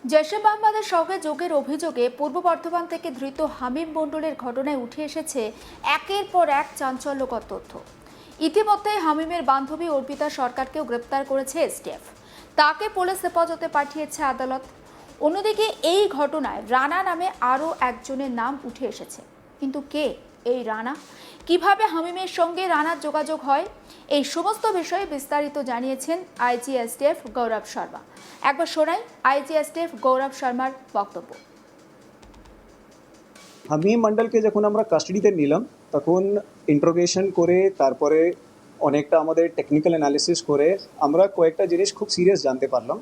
জৈশ মোহাম্মদের সঙ্গে যোগের অভিযোগে পূর্ব বর্ধমান থেকে ধৃত হামিম মণ্ডলের ঘটনায় উঠে এসেছে একের পর এক চাঞ্চল্যকর তথ্য। ইতিমধ্যে হামিমের বান্ধবী অর্পিতা সরকারকেও গ্রেপ্তার করেছে এসটিএফ। তাকে পুলিশ হেফাজতে পাঠিয়েছে আদালত। অন্যদিকে এই ঘটনায় রানা নামে আরও একজনের নাম উঠে এসেছে। কিন্তু কে এই রানা, কিভাবে হামিমের সঙ্গে রানার যোগাযোগ হয়, এই সমস্ত বিষয়ে বিস্তারিত জানিয়েছেন আইজি এসটিএফ গৌরব শর্মা। একবার শোনাই আইজি এসটিএফ গৌরব শর্মার বক্তব্য। হামিম মন্ডলকে যখন আমরা কাস্টাডিতে নিলাম তখন ইন্ট্রোগেশন করে তারপরে অনেকটা আমাদের টেকনিক্যাল অ্যানালিসিস করে আমরা কয়েকটা জিনিস খুব সিরিয়াস জানতে পারলাম।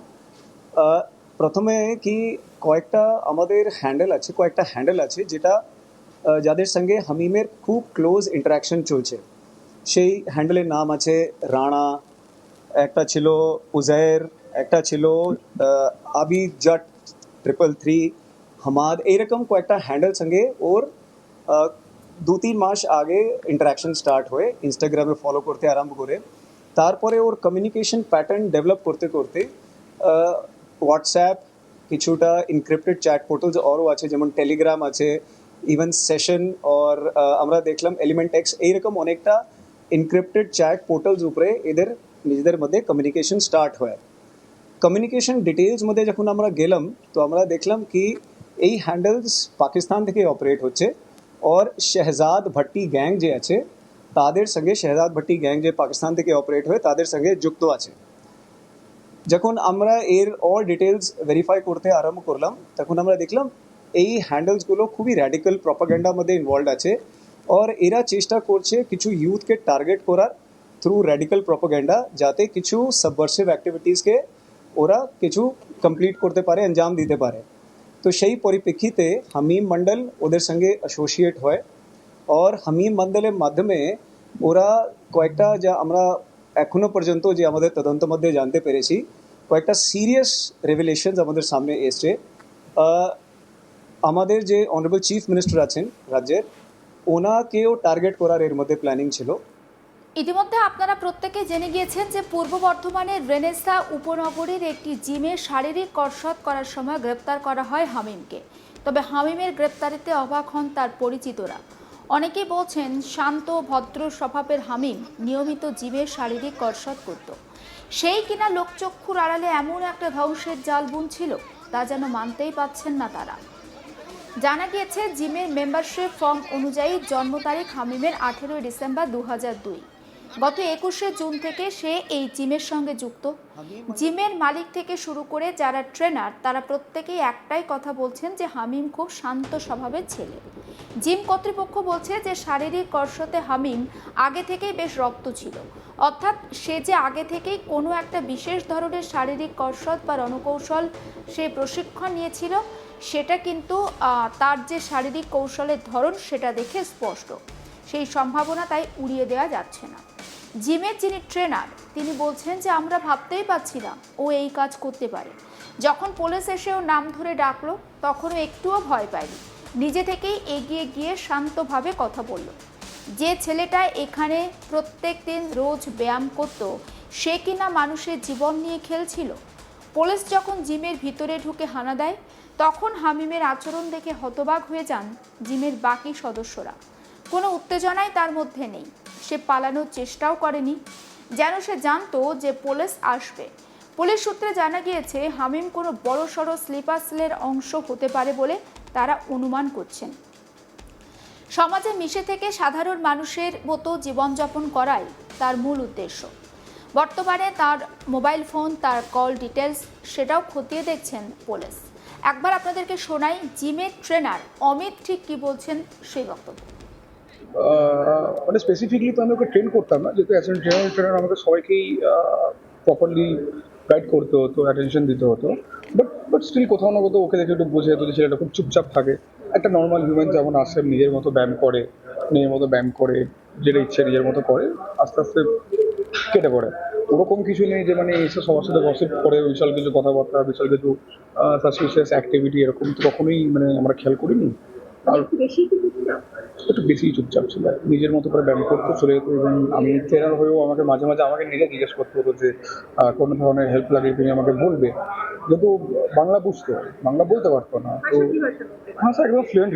প্রথমে কি কয়েকটা হ্যান্ডেল আছে যেটা যাদের সঙ্গে হামিমের খুব ক্লোজ ইন্টারাকশন চলছে। সেই হ্যান্ডেলের নাম আছে রানা, একটা ছিল উজায়ের, একটা ছিল আবিজাট 333, হামাদ, এইরকম কয়েকটা হ্যান্ডেল সঙ্গে ওর 2-3 মাস আগে ইন্টারাকশন স্টার্ট হয়ে ইনস্টাগ্রামে ফলো করতে আরম্ভ করে তারপরে ওর কমিউনিকেশন প্যাটার্ন ডেভেলপ করতে করতে হোয়াটসঅ্যাপ, কিছুটা ইনক্রিপ্টেড চ্যাট পোর্টালস আরও আছে, যেমন টেলিগ্রাম আছে, ইভেন সেশন, और আমরা দেখলাম এলিমেন্ট এক্স, এইরকম অনেকটা ইনক্রিপ্টেড চ্যাট পোর্টালস উপরে এদের নিজেদের মধ্যে কমিউনিকেশন স্টার্ট হয়। কমিউনিকেশন ডিটেলস মধ্যে যখন আমরা গেলাম তো আমরা দেখলাম কি এই হ্যান্ডেলস পাকিস্তান থেকে অপারেট হচ্ছে, और शहजाद भट्टी গ্যাং যে আছে তাদের সঙ্গে, शहजाद भट्टी গ্যাং যে পাকিস্তান থেকে অপারেট হয় তাদের সঙ্গে যুক্ত আছে। যখন আমরা এর অল ডিটেলস ভেরিফাই করতে আরম্ভ করলাম তখন আমরা দেখলাম এই হ্যান্ডেলসগুলো খুবই র্যাডিক্যাল প্রপাগান্ডার মধ্যে ইনভলভড আছে, और এরা চেষ্টা করছে কিছু ইউথকে টার্গেট করার থ্রু র্যাডিক্যাল প্রপাগান্ডা, যাতে কিছু সাবভার্সিভ অ্যাক্টিভিটিসকে ওরা কিছু কমপ্লিট করতে পারে, अंजाम দিতে পারে। তো সেই পরিপ্রেক্ষিতে হামিম মন্ডল ওদের সঙ্গে অ্যাসোসিয়েট হয়, और হামিম মন্ডলের মাধ্যমে ওরা কয়েকটা যা আমরা এখনো পর্যন্ত যে আমাদের তদন্ত মধ্যে জানতে পেরেছি কয়েকটা সিরিয়াস রেভেলেশনস আমাদের সামনে এসছে। আমাদের যে অনারেবল চিফ মিনিস্টার আছেন রাজ্যের, ওনাকেও টার্গেট করার এর মধ্যে প্ল্যানিং ছিল। ইতিমধ্যে আপনারা প্রত্যেকে জেনে গিয়েছেন যে পূর্ব বর্ধমানের রেনেসা উপনগরীর একটি জিমে শারীরিক কসরত করার সময় গ্রেপ্তার করা হয় হামিমকে। তবে হামিমের গ্রেপ্তারিতে অবাক হন তার পরিচিতরা। অনেকেই বলছেন শান্ত ভদ্র স্বভাবের হামিম নিয়মিত জিমে শারীরিক কসরত করত। সেই কিনা লোকচক্ষুর আড়ালে এমন একটা ধ্বংসের জাল বুনছিল তা যেন মানতেই পারছেন না তারা। জানা গিয়েছে জিমের মেম্বারশিপ ফর্ম অনুযায়ী জন্ম তারিখ হামিমের 18 ডিসেম্বর 2002। গত 21শে জুন থেকে সে এই জিমের সঙ্গে যুক্ত। জিমের মালিক থেকে শুরু করে যারা ট্রেনার তারা প্রত্যেকেই একটাই কথা বলছেন যে হামিম খুব শান্ত স্বভাবের ছেলে। জিম কর্তৃপক্ষ বলছে যে শারীরিক কসরতে হামিম আগে থেকেই বেশ রপ্ত ছিল, অর্থাৎ সে যে আগে থেকেই কোনো একটা বিশেষ ধরনের শারীরিক কসরত বা রণকৌশল সে প্রশিক্ষণ নিয়েছিল, সেটা কিন্তু তার যে শারীরিক কৌশলের ধরন সেটা দেখে স্পষ্ট। সেই সম্ভাবনা তাই উড়িয়ে দেওয়া যাচ্ছে না। জিমের যিনি ট্রেনার তিনি বলছেন যে আমরা ভাবতেই পারছি না ও এই কাজ করতে পারে। যখন পুলিশ এসে ওর নাম ধরে ডাকলো তখনও একটুও ভয় পায়নি, নিজে থেকেই এগিয়ে গিয়ে শান্তভাবে কথা বলল। যে ছেলেটা এখানে প্রত্যেক দিন রোজ ব্যায়াম করত সে কিনা মানুষের জীবন নিয়ে খেলছিল। পুলিশ যখন জিমের ভিতরে ঢুকে হানা দেয় তখন হামিমের আচরণ দেখে হতবাক হয়ে যান জিমের বাকি সদস্যরা। কোনো উত্তেজনাই তার মধ্যে নেই, সে পালানোর চেষ্টাও করেনি, যেন সে জানতো যে পুলিশ আসবে। পুলিশ সূত্রে জানা গিয়েছে হামিম কোনো বড়সড় স্লিপার সেলের অংশ হতে পারে বলে তারা অনুমান করছেন। সমাজে মিশে থেকে সাধারণ মানুষের মতো জীবনযাপন করাই তার মূল উদ্দেশ্য। বর্তমানে তার মোবাইল ফোন, তার কল ডিটেলস সেটাও খতিয়ে দেখছেন পুলিশ। একবার আপনাদেরকে শোনাই জিমের ট্রেনার অমিত ঠিক কি বলছেন সেই বক্তব্য। মানে স্পেসিফিকলি তো আমি ওকে ট্রেন করতাম না, যেহেতু অ্যাজ এ জেনারেল ট্রেনার আমাকে সবাইকেই প্রপারলি গাইড করতে হতো, অ্যাটেনশন দিতে হতো। বাট স্টিল কোথাও না কোথাও ওকে দেখে একটু বোঝা যেত যে ছেলেটা খুব চুপচাপ থাকে, একটা নর্মাল হিউম্যান যেমন আসে, নিজের মতো ব্যায়াম করে যেটা ইচ্ছে নিজের মতো করে, আস্তে আস্তে কেটে পড়ে। ওরকম কিছু নেই যে মানে এসে সবার সাথে গসিপ করে বিশাল কিছু কথাবার্তা, বিশাল কিছু সাসপিশিয়াস অ্যাক্টিভিটি, এরকম তো কখনোই মানে আমরা খেয়াল করিনি। আর বেশি কিছু না। একটু বেশি চুপচাপ ছিল, নিজের মতো করে ব্যায়াম করতে চলে যেত। এবং আমি ট্রেনার হয়েও আমাকে মাঝে মাঝে আমাকে নিজে জিজ্ঞেস করতে হতো যে কোনো ধরনের হেল্প লাগলে তুমি আমাকে বলবে, কিন্তু বাংলা বুঝতো, বাংলা বলতে পারতো না। তো ভাষা কি ভাষা বলতে? হ্যাঁ স্যার, একদম ফ্লুয়েন্ট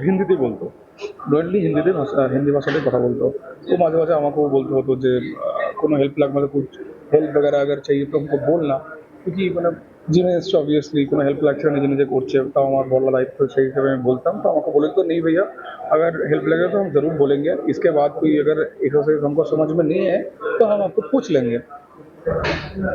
হিন্দিতেই বলতো, ফ্লুয়েন্টলি হিন্দি ভাষাতেই কথা বলতো। তো মাঝে মাঝে আমাকেও বলতে হতো যে কোনো হেল্প লাগবে तो कुछ हेल्प वगैरह अगर चाहिए तो हमको बोलना, क्योंकि মানে জিমে এসছে অবভিয়াসলি কোনো হেল্প লাগছে না, নিজে নিজে করছে, তাও আমার বলা দায়িত্ব, সেই হিসেবে আমি বলতাম। তো আমাকে बोले तो नहीं भैया, अगर हेल्प लगेगा तो हम ज़रूर बोलेंगे, इसके बाद कोई अगर एक्सरसाइज हमको समझ में नहीं है तो हम आपको पूछ लेंगे।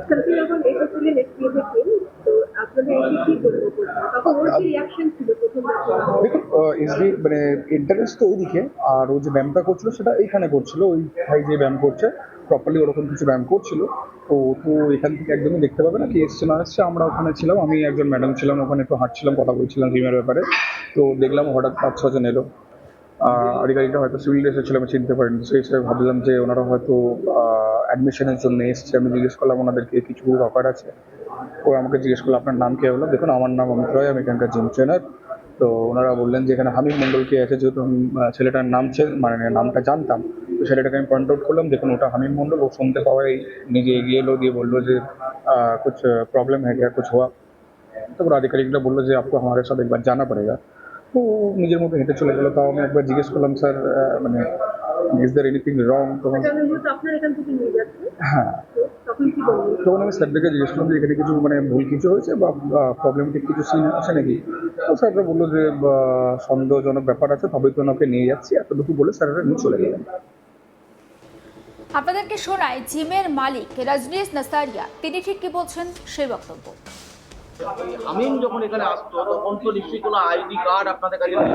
কালকে যখন এসেছিলেন এসপিএ থেকে, তো আপনাদের এসে কি করবো তখন ওর কি রিয়াকশন ছিল প্রথম যখন? দেখুন এসবি মানে ইন্টারেস্ট তো ওইদিকে, আর ও যে ব্যায়ামটা করছিল সেটা এইখানে করছিল, ওই ভাই যে ব্যায়াম করছে প্রপারলি ওরকম কিছু ব্যায়াম করছিল। তো তো এখান থেকে একদমই দেখতে পাবে না কি এসছে না এসছে। আমরা ওখানে ছিলাম, আমি একজন ম্যাডাম ছিলাম, ওখানে একটু হাঁটছিলাম, কথা বলছিলাম জিমের ব্যাপারে। তো দেখলাম হঠাৎ 5-6 জন এলো। আধিকারিকরা হয়তো সিভিল ড্রেসে ছিল, আমি চিনতে পারিনি। সেই হিসেবে ভাবলাম যে ওনারা হয়তো অ্যাডমিশনের জন্য এসছে। আমি জিজ্ঞেস করলাম ওনাদেরকে কিছু ব্যাপার আছে। ও আমাকে জিজ্ঞেস করলো আপনার নাম কি? বললাম দেখুন আমার নাম অমিত রায়, আমি এখানকার জিম ট্রেনার। তো ওনারা বললেন যে এখানে হামিম মণ্ডল কে আছে, যেহেতু আমি ছেলেটার নাম মানে নামটা জানতাম, তো ছেলেটাকে আমি পয়েন্ট আউট করলাম, দেখুন ওটা হামিম মণ্ডল। ও শুনতে পাওয়াই নিজে এগিয়ে এলো, দিয়ে বললো যে कुछ प्रॉब्लम है क्या, कुछ हुआ? तो ওর আধিকারিকরা বললো যে आपको हमारे साथ एक बार जाना पड़ेगा। তো নিজের মতো হেঁটে চলে গেলো। তাও আমি একবার জিজ্ঞেস করলাম স্যার মানে ইজ দেয়ার এনিথিং রং? তখন আচ্ছা, যেহেতু আপনার এখান থেকে নিয়ে যাচ্ছে, হ্যাঁ, তো তখন কি বলবেন? তখন আমি স্যারদেরকে জিজ্ঞেস করলাম যে এখানে কিছু মানে ভুল কিছু হয়েছে বা প্রবলেমেটিক কিছু সিন আছে নাকি? তো স্যাররা বললো যে সন্দেহজনক ব্যাপার আছে, তবে তো ওনাকে নিয়ে যাচ্ছি, এতটুকু বলে স্যাররা নিয়ে চলে গেলেন। আপনাদেরকে শোনায় জিমের মালিক রজনীশ নাসারিয়া, তিনি ঠিক কি বলছেন সেই বক্তব্য। আমিন যখন এখানে আসতো তখন তো নিশ্চয়ই কোনো আইডি কার্ড আপনাদের কাছে নেই।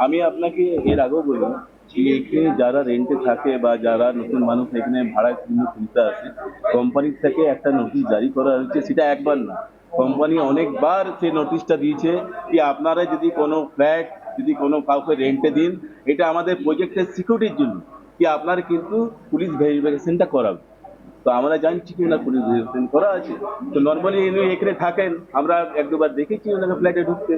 আমি আপনাকে এর আগেও বলি যে এখানে যারা রেন্টে থাকে বা যারা নতুন মানুষ এখানে ভাড়ার জন্য তুলতে আসে, কোম্পানির থেকে একটা নোটিশ জারি করা হয়েছে। সেটা একবার না, কোম্পানি অনেকবার সেই নোটিশটা দিয়েছে কি আপনারা যদি কোনো ফ্ল্যাট যদি কোনো কাউকে রেন্টে দিন, এটা আমাদের প্রজেক্টের সিকিউরিটির জন্য কি আপনার কিন্তু পুলিশ ভেরিফিকেশনটা করাবে। তো আমরা জানছি কি ওনার পুলিশ ভেরিফিকেশন করা আছে। তো নর্মালি উনি এখানে থাকেন, আমরা এক দুবার দেখেছি ওনাকে ফ্ল্যাটে ঢুকতে।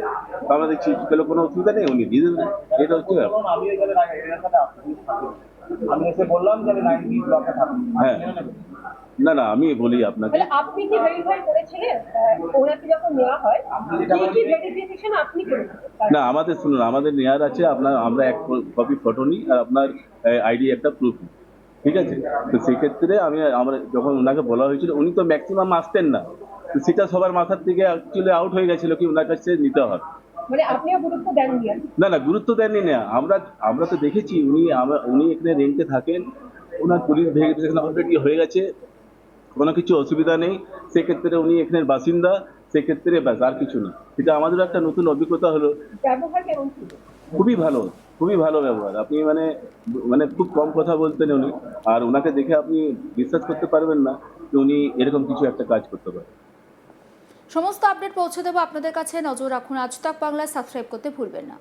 তো আমরা দেখছি তাহলে কোনো অসুবিধা নেই, উনি দিয়ে দেবেন। এটা হচ্ছে ব্যাপার। আমি এসে বললাম যে আমি 90 ব্লকে থাকি। হ্যাঁ, না না আমি বলি আপনাকে, তাহলে আপনি কি ভেরিফাই করেছিলেন ওনাকে যখন নেওয়া হয়, কি ভেরিফিকেশন আপনি করেছেন? না আমাদের শুনুন, আমাদের নেয়ার আছে আপনার, আমরা এক কপি ফটো নিই আর আপনার আইডি একটা প্রুফ, ঠিক আছে? তো সেক্ষেত্রে আমরা যখন ওনাকে বলা হয়েছিল, উনি তো ম্যাক্সিমাম আসতেন না। তো সেটা সবার মাথার থেকে অ্যাকচুয়ালি আউট হয়ে গেছিল কি ওনার কাছে নিতে হবে। মানে আপনিও গুরুত্ব দেননি আর কি। না না গুরুত্ব দেননি না, আমরা তো দেখেছি উনি এখানে রেন্টে থাকেন, ওনার পুলিশ ভেরিফিকেশন অলরেডি হয়ে গেছে, কোনো কিছু অসুবিধা নেই। সেক্ষেত্রে উনি এখানের বাসিন্দা, সেক্ষেত্রে ব্যাস আর কিছু না। এটা আমাদেরও একটা নতুন অভিজ্ঞতা হলো। ব্যবহার কেমন ছিল? খুবই ভালো, খুবই ভালো ব্যবহার। আপনি মানে মানে খুব কম কথা বলতেন উনি, আর ওনাকে দেখে আপনি বিশ্বাস করতে পারবেন না যে উনি এরকম কিছু একটা কাজ করতে পারেন। সমস্ত আপডেট পৌঁছে দেবো আপনাদের কাছে, নজর রাখুন আজ তাক বাংলা, সাবস্ক্রাইব করতে ভুলবেন না।